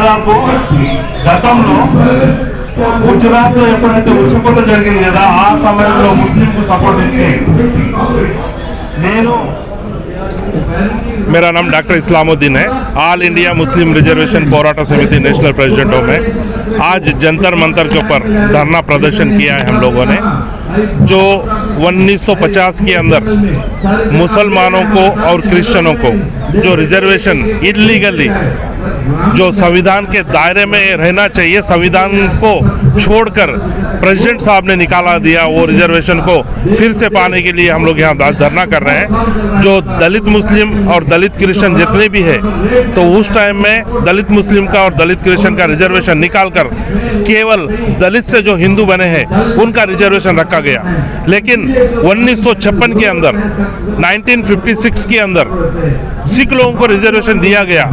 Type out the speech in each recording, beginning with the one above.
దాదాపు గతంలో గుజరాత్లో ఎప్పుడైతే ఉచ్చకోత జరిగింది కదా ఆ సమయంలో ముస్లింకు సపోర్ట్ ఇచ్చి నేను मेरा नाम डॉक्टर इस्लामुद्दीन है। All India Muslim reservation Porata समिति नेशनल प्रेसिडेंट हूँ मैं। आज जंतर मंतर के ऊपर धरना प्रदर्शन किया है हम लोगों ने। जो 1950 के अंदर मुसलमानों को और क्रिश्चियनों को जो रिजर्वेशन इलीगली जो संविधान के दायरे में रहना चाहिए, संविधान को छोड़कर प्रेसिडेंट साहब ने निकाला दिया, वो रिजर्वेशन को फिर से पाने के लिए हम लोग यहाँ धरना कर रहे हैं। जो दलित मुस्लिम और दलित क्रिश्चियन जितने भी है, तो उस टाइम में दलित मुस्लिम का और दलित क्रिश्चियन का रिजर्वेशन निकाल कर केवल दलित से जो हिंदू बने हैं उनका रिजर्वेशन रखा गया। लेकिन 1956 के अंदर 1956 के अंदर सिख लोगों को रिजर्वेशन दिया गया।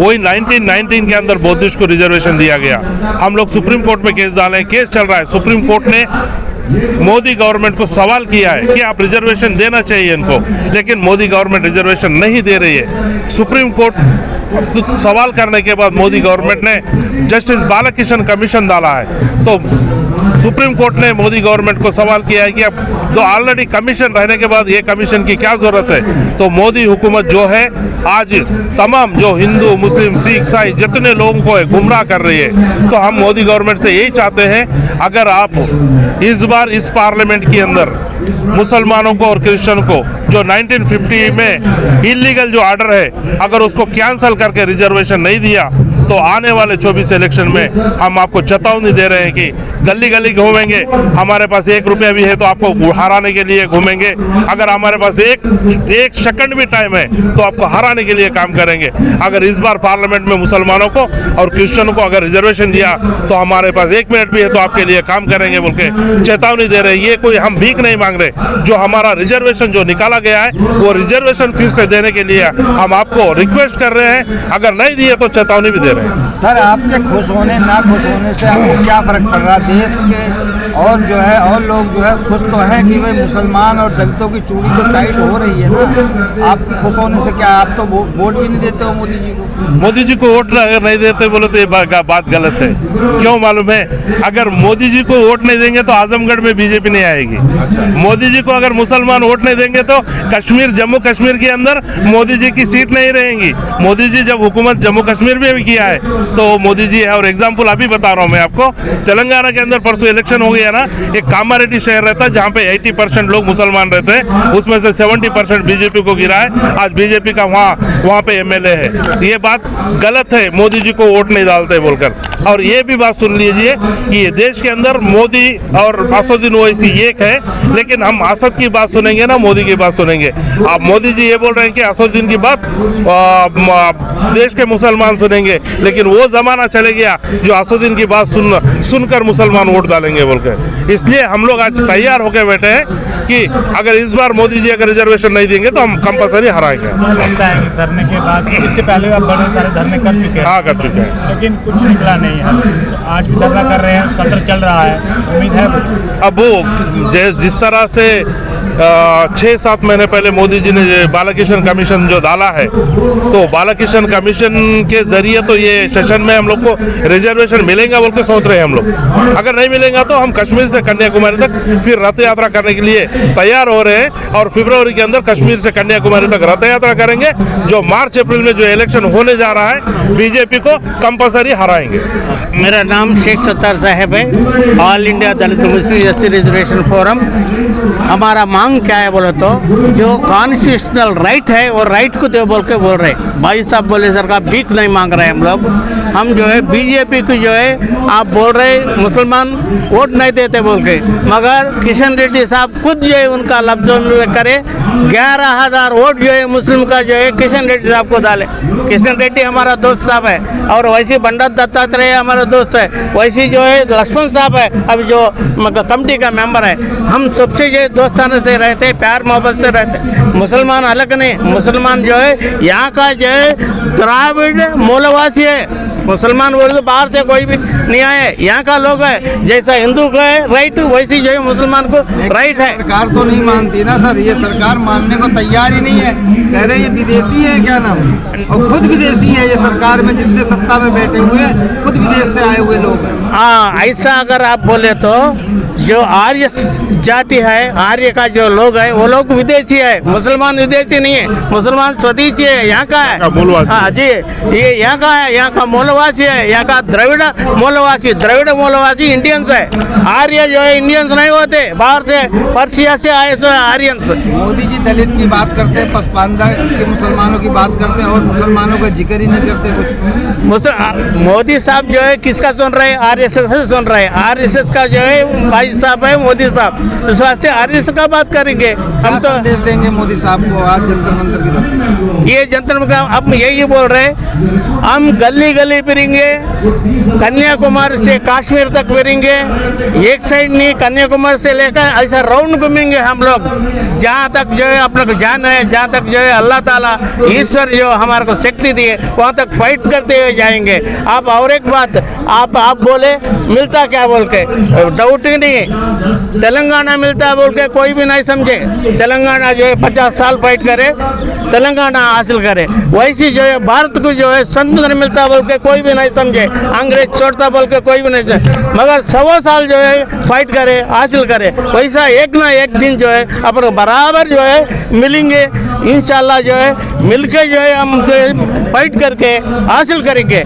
वही 1919 के अंदर बौद्धिस्ट को रिजर्वेशन दिया गया। हम लोग सुप्रीम कोर्ट में केस डाले, केस चल रहा है। सुप्रीम कोर्ट ने मोदी गवर्नमेंट को सवाल किया है कि आप रिजर्वेशन देना चाहिए इनको, लेकिन मोदी गवर्नमेंट रिजर्वेशन नहीं दे रही है। सुप्रीम कोर्ट सवाल करने के बाद मोदी गवर्नमेंट ने जस्टिस बालाकृष्ण कमीशन डाला है। तो सुप्रीम कोर्ट ने मोदी गवर्नमेंट को सवाल किया है कि अब तो ऑलरेडी कमीशन रहने के बाद ये कमीशन की क्या जरूरत है। तो मोदी हुकूमत जो है आज तमाम जो हिंदू मुस्लिम सिख ईसाई जितने लोगों को गुमराह कर रही है। तो हम मोदी गवर्नमेंट से यही चाहते हैं, अगर आप इस बार इस पार्लियामेंट के अंदर मुसलमानों को और क्रिश्चियन को जो 1950 में इलीगल जो ऑर्डर है अगर उसको कैंसिल करके रिजर्वेशन नहीं दिया, तो आने वाले 24 इलेक्शन में हम आपको चेतावनी दे रहे हैं कि गली गली घूमेंगे। हमारे पास 1 रुपया भी है तो आपको हराने के लिए घूमेंगे। अगर हमारे पास एक सेकंड भी टाइम है तो आपको हराने के लिए काम करेंगे। अगर इस बार पार्लियामेंट में मुसलमानों को और क्रिश्चियनों को अगर रिजर्वेशन दिया तो हमारे पास 1 मिनट भी है तो आपके लिए काम करेंगे बोल के चेतावनी दे रहे हैं। ये कोई हम भीख नहीं मांग रहे। जो हमारा रिजर्वेशन जो निकाला गया है वो रिजर्वेशन फिर से देने के लिए हम आपको रिक्वेस्ट कर रहे हैं। अगर नहीं दिए तो चेतावनी भी दे रहे हैं। सर, आपके खुश होने ना खुश होने से आपको क्या फर्क पड़ रहा है? देश के और जो है और लोग जो है खुश तो हैं कि भाई मुसलमान और दलितों की चूड़ी तो टाइट हो रही है ना। आपके खुश होने से क्या, आप तो वोट भी नहीं देते हो मोदी जी को? मोदी जी को वोट अगर नहीं देते बोले तो ये बात गलत है। क्यों मालूम है? अगर मोदी जी को वोट नहीं देंगे तो आजमगढ़ में बीजेपी नहीं आएगी। मोदी जी को अगर मुसलमान वोट नहीं देंगे तो कश्मीर जम्मू कश्मीर के अंदर मोदी जी की सीट नहीं रहेंगी। मोदी जी जब हुकूमत जम्मू कश्मीर में भी किया है तो मोदी जी है। और एग्जाम्पल अभी बता रहा हूँ मैं आपको, तेलंगाना के अंदर परसों इलेक्शन हो गया ना, एक कामारेड्डी शहर रहता है जहाँ पे 80% लोग मुसलमान रहते हैं, उसमें से 70% बीजेपी को गिरा है। आज बीजेपी का वहाँ पे एमएलए है। ये बात गलत है, मोदी जी को वोट नहीं डालते बोलकर। और ये भी बात सुन लीजिए कि देश के अंदर मोदी और असदुद्दीन ओवैसी एक है, लेकिन हम असद की बात सुनेंगे ना मोदी की बात सुनेंगे। अब मोदी जी ये बोल रहे हैं कि असदुद्दीन की बात देश के मुसलमान सुनेंगे, लेकिन वो जमाना चले गया जो असदुद्दीन की बात सुनकर मुसलमान वोट डालेंगे बोलकर। इसलिए हम लोग आज तैयार होकर बैठे हैं कि अगर इस बार मोदी जी अगर रिजर्वेशन नहीं देंगे तो हम कंपल्सरी हराएंगे। धरने के बाद इससे पहले आप बड़े सारे धरने कर चुके हैं। हाँ, कर चुके हैं, लेकिन कुछ निकला नहीं है। तो आज भी धरना कर रहे हैं, सत्र चल रहा है, उम्मीद है कुछ? अब वो जिस तरह से 6-7 महीने पहले मोदी जी ने बालाकृष्ण कमीशन जो डाला है, तो बालाकृष्ण कमीशन के जरिए तो ये सेशन में हम लोग को रिजर्वेशन मिलेगा बोल के सोच रहे हैं हम लोग। अगर नहीं मिलेगा तो हम कश्मीर से कन्याकुमारी तक फिर रथ यात्रा करने के लिए तैयार हो रहे हैं। और फरवरी के अंदर कश्मीर से कन्याकुमारी तक रथ यात्रा करेंगे। जो मार्च अप्रैल में जो इलेक्शन होने जा रहा है, बीजेपी को कंपल्सरी हराएंगे। मेरा नाम शेख सत्तार साहब है, ऑल इंडिया दलित मुस्लिम एसटी रिजर्वेशन फोरम। हमारा मांग क्या है बोले तो जो कॉन्स्टिट्यूशनल राइट है वो राइट को दे बोल के बोल रहे। भाई साहब बोले सरकार भीख नहीं मांग रहे हम जो है बीजेपी की जो है आप बोल रहे मुसलमान वोट नहीं देते बोल के, मगर किशन रेड्डी साहब खुद जो है उनका लफ्जों में करे 11,000 वोट जो है मुस्लिम का जो है किशन रेड्डी साहब को डाले। किशन रेड्डी हमारा दोस्त साहब है और वैसे बंडारू दत्तात्रेय हमारा दोस्त है, वैसे जो है लक्ष्मण साहब है अभी जो कमेटी का मेंबर है। हम सबसे जो दोस्ताना से रहते हैं, प्यार मोहब्बत से रहते हैं। मुसलमान अलग नहीं, मुसलमान जो है यहाँ का जो है द्राविड़ मूलवासी है। मुसलमान बोले तो बाहर से कोई भी नहीं आए, यहाँ का लोग है, जैसा हिंदू का है राइट वैसी जो है मुसलमान को राइट है। सरकार तो नहीं मानती ना सर, ये सरकार मानने को तैयार ही नहीं है, कह रहे ये विदेशी है, क्या नाम, और खुद विदेशी है ये सरकार में जितने सत्ता में बैठे हुए हैं, खुद विदेश से आए हुए लोग हैं। हाँ, ऐसा अगर आप बोले तो जो आर्य जाति है, आर्य का जो लोग है वो लोग विदेशी है, मुसलमान विदेशी नहीं है, मुसलमान स्वदेशी है, यहाँ का है। मूलवासी। हाँ जी, ये यहाँ का है, यहाँ का मूलवासी है, यहाँ का द्रविड़ मूलवासी इंडियंस है। आर्य जो है इंडियंस नहीं होते, बाहर से पर्शिया से आए सो आर्यंस। मोदी जी दलित की बात करते हैं, पसमानदा के मुसलमानों की बात करते हैं और मुसलमानों का जिक्र ही नहीं करते कुछ। मोदी साहब जो है किसका सुन रहे हैं? आरएसएस से सुन रहे हैं। आरएसएस का जो है भाई साहब है मोदी साहब, इस वास्ते आरएसएस का बात करेंगे हम। तो संदेश देंगे मोदी साहब को आज जंतर मंतर की तरफ? ये जंतर मंतर हम यही बोल रहे हैं, हम गली गली फिरेंगे, कन्याकुमारी से कश्मीर तक फिरेंगे, एक साइड नहीं, कन्याकुमारी से लेकर ऐसा राउंड घूमेंगे हम लोग, जहाँ तक जो है अपने को जान है, जहाँ तक जो है अल्लाह ताला ईश्वर जो हमारे को शक्ति दिए वहाँ तक फाइट करते हुए जाएंगे। आप और एक बात आप बोले मिलता क्या बोल के, डाउट ही नहीं है, तेलंगाना मिलता बोल के कोई भी नहीं समझे। तेलंगाना जो है 50 साल फाइट करे, तेलंगाना हासिल करे, वैसी जो है भारत को जो है स्वतंत्र मिलता बोल के कोई भी नहीं समझे, अंग्रेज छोड़ता बोल के कोई भी नहीं समझे, मगर 100 साल जो है फाइट करे, हासिल करे, वैसा एक ना एक दिन जो है अपन बराबर जो है मिलेंगे इंशाल्लाह, जो है मिलके जो है हम फाइट करके हासिल करेंगे।